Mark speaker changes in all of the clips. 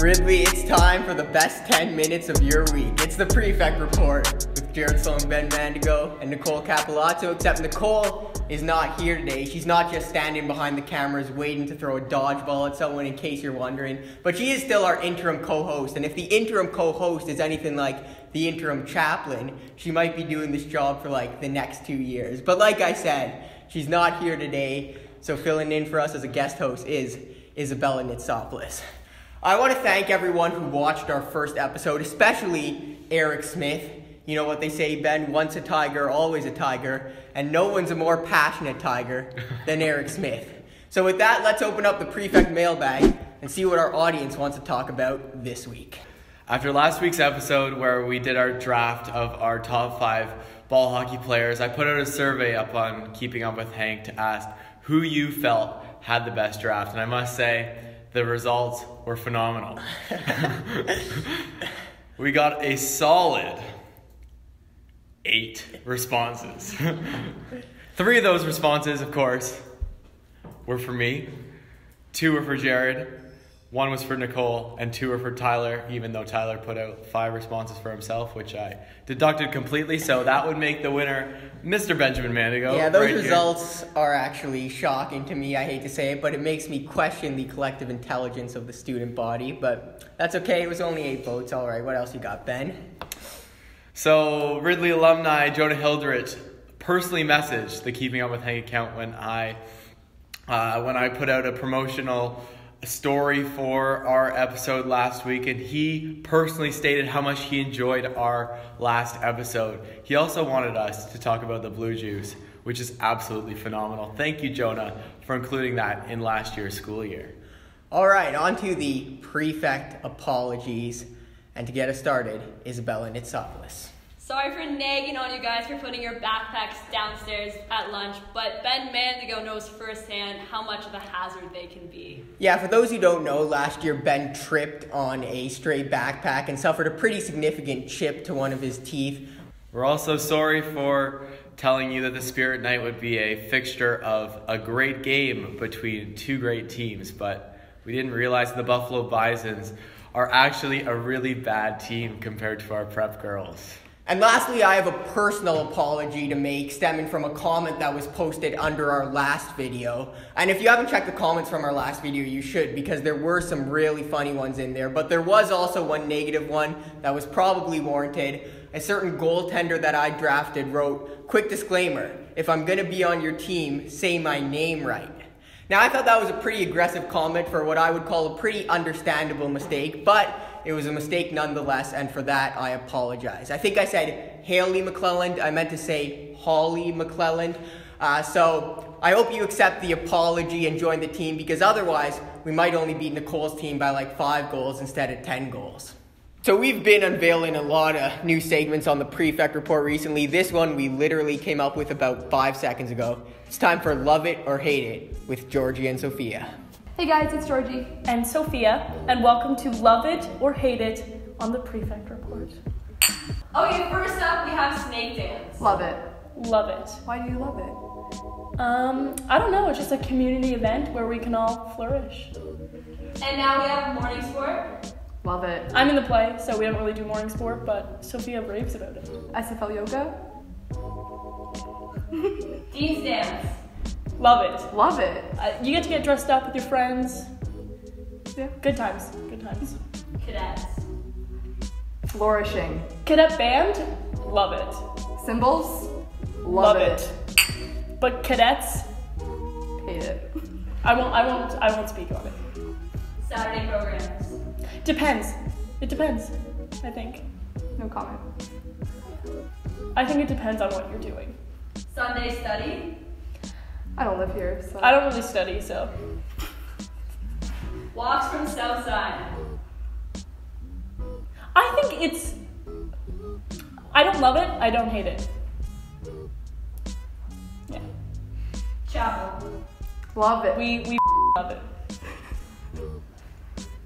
Speaker 1: Ridley, it's time for the best 10 minutes of your week. It's the Prefect Report with Jared Sloan, Ben Mandigo, and Nicole Capilotto, except Nicole is not here today. She's not just standing behind the cameras waiting to throw a dodgeball at someone, in case you're wondering, but she is still our interim co-host, and if the interim co-host is anything like the interim chaplain, she might be doing this job for like the next 2 years. But like I said, she's not here today, so filling in for us as a guest host is Isabella Nitsopoulos. I want to thank everyone who watched our first episode, especially Eric Smith. You know what they say, Ben, once a tiger, always a tiger, and no one's a more passionate tiger than Eric Smith. So with that, let's open up the Prefect mailbag and see what our audience wants to talk about this week.
Speaker 2: After last week's episode where we did our draft of our top 5 ball hockey players, I put out a survey up on Keeping Up with Hank to ask who you felt had the best draft, and I must say, the results were phenomenal. We got a solid 8 responses. 3 of those responses, of course, were for me. 2 were for Jared. 1 was for Nicole, and 2 were for Tyler, even though Tyler put out 5 responses for himself, which I deducted completely, so that would make the winner Mr. Benjamin Mandigo.
Speaker 1: Yeah, those results are actually shocking to me, I hate to say it, but it makes me question the collective intelligence of the student body, but that's okay, it was only 8 votes, alright, what else you got, Ben?
Speaker 2: So, Ridley alumni Jonah Hildreth personally messaged the Keeping Up with Hank account when I put out a promotional story for our episode last week, and he personally stated how much he enjoyed our last episode. He also wanted us to talk about the Blue Juice, which is absolutely phenomenal. Thank you, Jonah, for including that in last year's school year.
Speaker 1: All right, on to the Prefect apologies, and to get us started, Isabella Nitsopoulos.
Speaker 3: Sorry for nagging on you guys for putting your backpacks downstairs at lunch, but Ben Mandigo knows firsthand how much of a hazard they can be.
Speaker 1: Yeah, for those who don't know, last year Ben tripped on a stray backpack and suffered a pretty significant chip to one of his teeth.
Speaker 2: We're also sorry for telling you that the Spirit Night would be a fixture of a great game between 2 great teams, but we didn't realize the Buffalo Bisons are actually a really bad team compared to our prep girls.
Speaker 1: And lastly, I have a personal apology to make stemming from a comment that was posted under our last video. And if you haven't checked the comments from our last video, you should, because there were some really funny ones in there. But there was also one negative one that was probably warranted. A certain goaltender that I drafted wrote, "Quick disclaimer, if I'm going to be on your team, say my name right." Now, I thought that was a pretty aggressive comment for what I would call a pretty understandable mistake, but it was a mistake nonetheless, and for that, I apologize. I think I said Haley McClelland. I meant to say Holly McClelland. So I hope you accept the apology and join the team, because otherwise, we might only beat Nicole's team by like 5 goals instead of 10 goals. So we've been unveiling a lot of new segments on the Prefect Report recently. This one we literally came up with about 5 seconds ago. It's time for Love It or Hate It with Georgie and Sofia.
Speaker 4: Hey guys, it's Georgie and Sofia, and welcome to Love It or Hate It on the Prefect Report.
Speaker 3: Okay, first up we have snake dance.
Speaker 4: Love it. Love it.
Speaker 5: Why do you love it?
Speaker 4: I don't know, it's just a community event where we can all flourish.
Speaker 3: And now we have morning sport.
Speaker 5: Love it.
Speaker 4: I'm in the play, so we don't really do morning sport, but Sofia raves about it.
Speaker 5: SFL yoga?
Speaker 3: Dean's dance.
Speaker 4: Love it.
Speaker 5: Love it.
Speaker 4: You get to get dressed up with your friends.
Speaker 5: Yeah.
Speaker 4: Good times. Good times.
Speaker 3: Cadets.
Speaker 5: Flourishing.
Speaker 4: Cadet band? Love it.
Speaker 5: Symbols? Love it.
Speaker 4: But cadets?
Speaker 5: Hate it.
Speaker 4: I won't speak on it.
Speaker 3: Saturday programs.
Speaker 4: Depends. It depends, I think.
Speaker 5: No comment.
Speaker 4: I think it depends on what you're doing.
Speaker 3: Sunday study.
Speaker 5: I don't live here, so.
Speaker 4: I don't really study, so.
Speaker 3: Walks from Southside.
Speaker 4: I think it's... I don't love it, I don't hate it. Yeah.
Speaker 3: Chapel.
Speaker 5: Love it.
Speaker 4: We love it.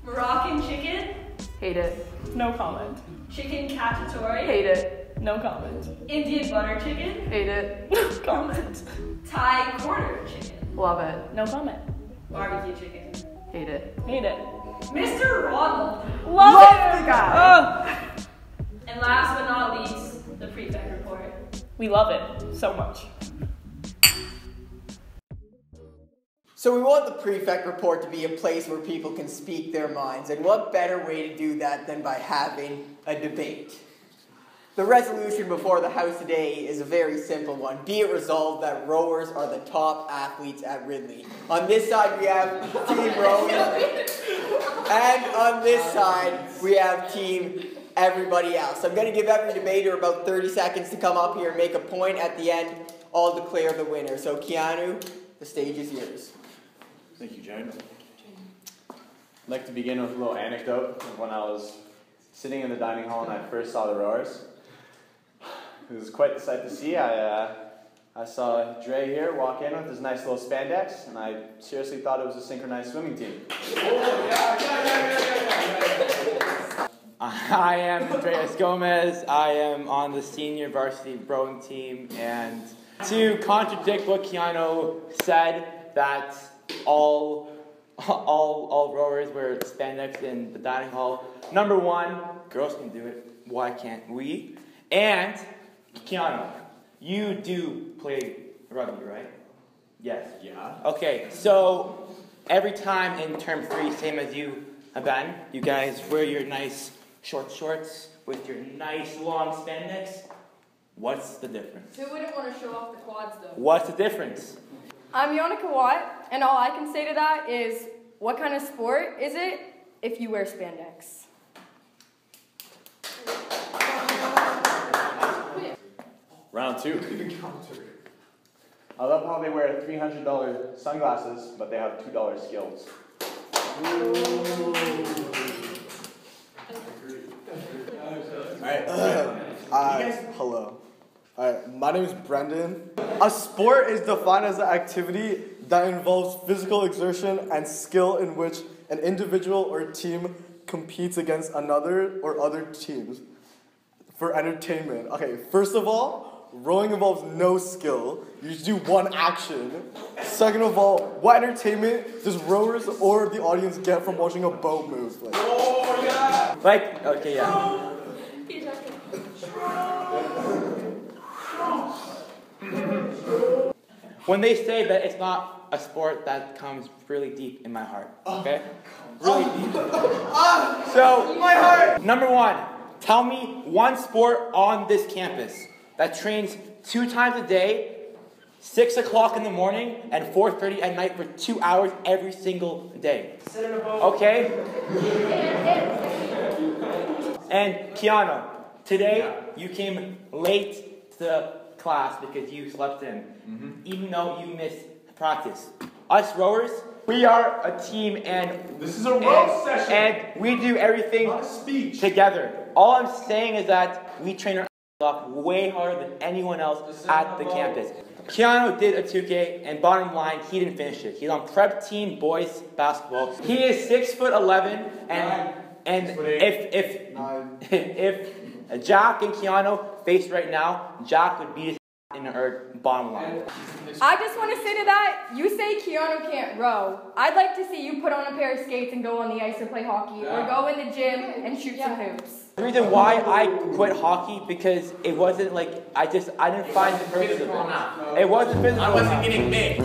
Speaker 3: Moroccan chicken.
Speaker 5: Hate it.
Speaker 4: No comment.
Speaker 3: Chicken cacciatore.
Speaker 5: Hate it.
Speaker 4: No comment.
Speaker 3: Indian butter chicken.
Speaker 5: Hate it.
Speaker 4: No comment.
Speaker 3: Thai quarter chicken.
Speaker 5: Love it.
Speaker 4: No comment.
Speaker 3: Barbecue chicken.
Speaker 5: Hate it.
Speaker 4: Hate it.
Speaker 3: Mr. Ronald.
Speaker 4: Love
Speaker 5: the
Speaker 4: it.
Speaker 5: guy.
Speaker 3: And last but not least, the Prefect Report.
Speaker 4: We love it so much.
Speaker 1: So we want the Prefect Report to be a place where people can speak their minds, and what better way to do that than by having a debate? The resolution before the House today is a very simple one. Be it resolved that rowers are the top athletes at Ridley. On this side we have Team Rowing, and on this side we have Team everybody else. I'm going to give every debater about 30 seconds to come up here and make a point. At the end, I'll declare the winner. So Keanu, the stage is yours.
Speaker 6: Thank you, Jane. I'd like to begin with a little anecdote of when I was sitting in the dining hall and I first saw the rowers. It was quite the sight to see. I saw Dre here walk in with his nice little spandex, and I seriously thought it was a synchronized swimming team.
Speaker 7: I am Andreas Gomez. I am on the senior varsity rowing team, and to contradict what Keanu said, that all rowers wear spandex in the dining hall. Number one, girls can do it. Why can't we? And Keanu, you do play rugby, right? Yes.
Speaker 6: Yeah.
Speaker 7: Okay, so every time in term 3, same as you, Ben, you guys wear your nice short shorts with your nice long spandex. What's the difference?
Speaker 5: Who wouldn't want to show off the quads though?
Speaker 7: What's the difference?
Speaker 8: I'm Yonica Watt, and all I can say to that is, what kind of sport is it if you wear spandex?
Speaker 6: Round 2. I love how they wear $300 sunglasses, but they have $2 skills.
Speaker 9: Hello. Alright, my name is Brendan. A sport is defined as an activity that involves physical exertion and skill in which an individual or team competes against another or other teams for entertainment. Okay, first of all, rowing involves no skill. You just do one action. Second of all, what entertainment does rowers or the audience get from watching a boat move?
Speaker 7: Okay, yeah. When they say that it's not a sport, that comes really deep in my heart, okay? Really deep. So, my heart! Number 1, tell me one sport on this campus that trains 2 times a day, 6 o'clock in the morning, and 4:30 at night for 2 hours every single day. Okay? And Keanu, today you came late to class because you slept in, even though you missed practice. Us rowers, we are a team, and
Speaker 6: this is a row session,
Speaker 7: and we do everything together. All I'm saying is that we train our off way harder than anyone else at the campus. Keanu did a 2K, and bottom line, he didn't finish it. He's on prep team boys basketball. He is 6'11", and if Jack and Keanu faced right now, Jack would beat his in the bottom line.
Speaker 8: I just want to say to that, you say Keanu can't row. I'd like to see you put on a pair of skates and go on the ice or play hockey, or go in the gym and shoot some hoops.
Speaker 7: The reason why I quit hockey, because it wasn't like, I didn't find the purpose of it. It wasn't physical. I wasn't getting big.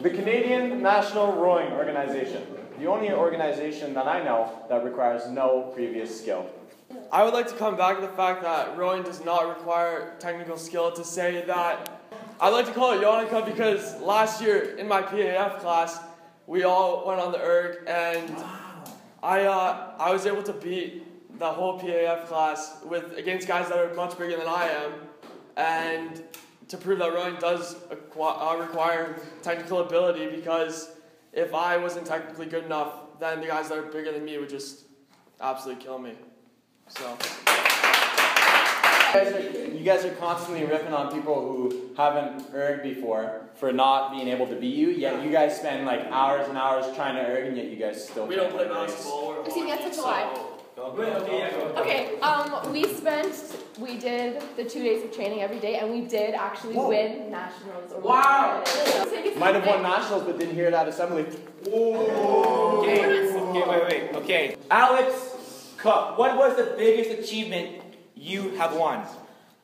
Speaker 6: The Canadian National Rowing Organization, the only organization that I know that requires no previous skill.
Speaker 10: I would like to come back to the fact that rowing does not require technical skill to say that. I'd like to call it Yonica because last year in my PAF class, we all went on the erg, and I was able to beat the whole PAF class against guys that are much bigger than I am, and to prove that rowing does require technical ability, because if I wasn't technically good enough, then the guys that are bigger than me would just absolutely kill me. So.
Speaker 6: You guys are constantly ripping on people who haven't erged before for not being able to beat you, yet you guys spend like hours and hours trying to erg, and yet you guys still
Speaker 10: We don't play basketball or
Speaker 5: Excuse me, that's such a lie.
Speaker 10: Okay,
Speaker 5: Okay, we
Speaker 8: We did the 2 days of training every day, and we did actually win nationals.
Speaker 7: Wow!
Speaker 6: Might have won nationals, but didn't hear that assembly.
Speaker 7: Okay. Alex Cook, what was the biggest achievement you have won?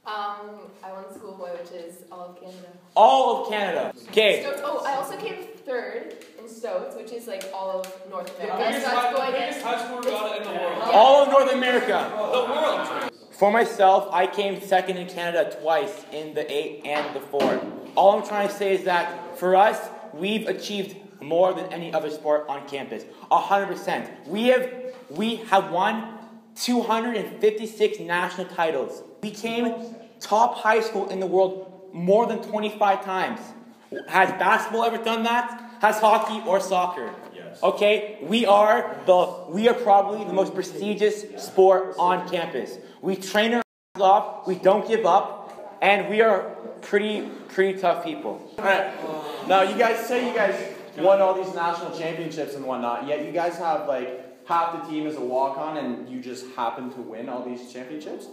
Speaker 8: I won the schoolboy, which is all of Canada.
Speaker 7: All of Canada. Okay.
Speaker 8: I also came third in Stouts, which is like all of North America.
Speaker 10: The biggest high school regatta in the world.
Speaker 7: All of North America.
Speaker 10: The world.
Speaker 7: For myself, I came second in Canada twice in the 8 and the 4. All I'm trying to say is that for us, we've achieved more than any other sport on campus. 100%. We have won 256 national titles. We came top high school in the world more than 25 times. Has basketball ever done that? Has hockey or soccer? Yes. Okay, we are probably the most prestigious sport on campus. We train our asses off, we don't give up, and we are pretty tough people.
Speaker 6: Alright, now you guys won all these national championships and whatnot, yet you guys have like half the team is a walk-on and you just happen to win all these championships?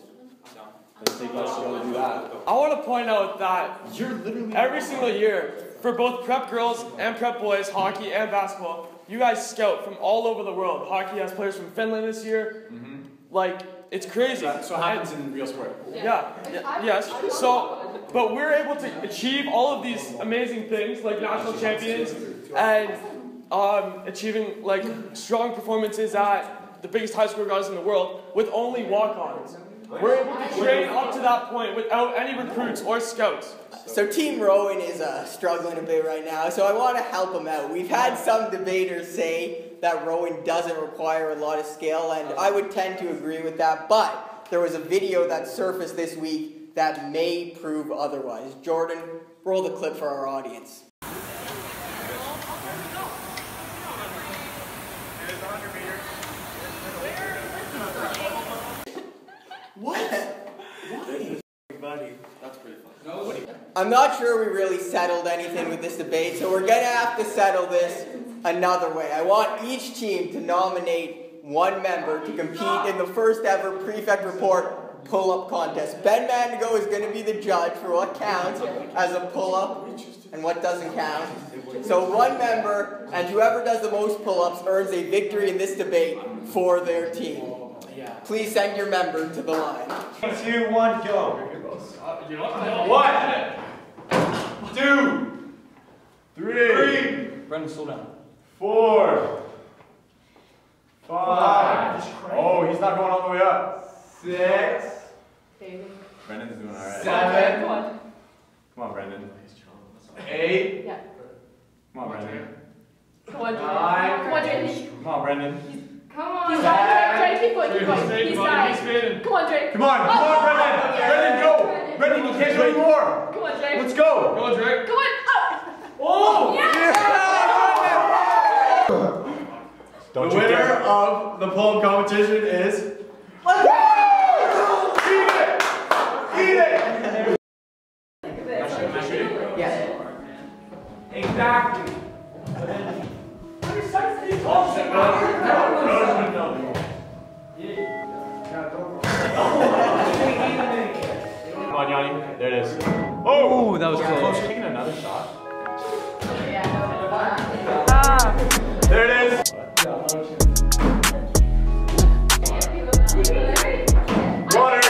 Speaker 6: Let's take us to go do that.
Speaker 10: I want to point out that every single year, for both prep girls and prep boys, hockey and basketball, you guys scout from all over the world. Hockey has players from Finland this year. Like, it's crazy.
Speaker 6: So it happens in real sport.
Speaker 10: Yes. So, but we're able to achieve all of these amazing things, like national champions, and achieving like strong performances at the biggest high school regattas in the world with only walk-ons. We're able to train up to that point without any recruits or scouts.
Speaker 1: So Team Rowan is struggling a bit right now, so I want to help them out. We've had some debaters say that Rowan doesn't require a lot of skill, and I would tend to agree with that, but there was a video that surfaced this week that may prove otherwise. Jordan, roll the clip for our audience.
Speaker 6: That's pretty fun.
Speaker 1: I'm not sure we really settled anything with this debate, so we're going to have to settle this another way. I want each team to nominate one member to compete in the first ever Prefect Report pull-up contest. Ben Mandigo is going to be the judge for what counts as a pull-up and what doesn't count. So one member, and whoever does the most pull-ups earns a victory in this debate for their team. Please send your member to the line.
Speaker 6: 3, 2, 1, go. 1, 2, 3.
Speaker 10: Brendan, slow down.
Speaker 6: 4, 5. Oh, he's not going all the way up. 6. Brendan's doing all right. 7.
Speaker 8: Come on.
Speaker 6: Come on, Brendan. 8.
Speaker 8: Yeah.
Speaker 6: Come on, Brendan.
Speaker 8: Come on,
Speaker 6: 9.
Speaker 8: Come on, Drake.
Speaker 6: Come on, Brendan.
Speaker 8: Come on. He's dying. Drake, keep going. He's dying. Come on, Drake.
Speaker 6: Come on, Brendan. Brendan, go. Brendan, you can't do any more.
Speaker 8: Come on, Drake.
Speaker 6: Let's go.
Speaker 10: Go on, Drake.
Speaker 8: Come on.
Speaker 6: Oh!
Speaker 8: Yeah.
Speaker 6: The winner of the pull-up competition is... Eat it!
Speaker 1: Yes.
Speaker 6: Exactly. Come on, Yanni. There it is. Oh, that was close. Taking another shot. There it is. Water.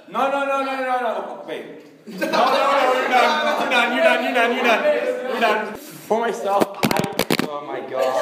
Speaker 7: No. Wait.
Speaker 6: No, you're done.
Speaker 7: For myself, oh my god.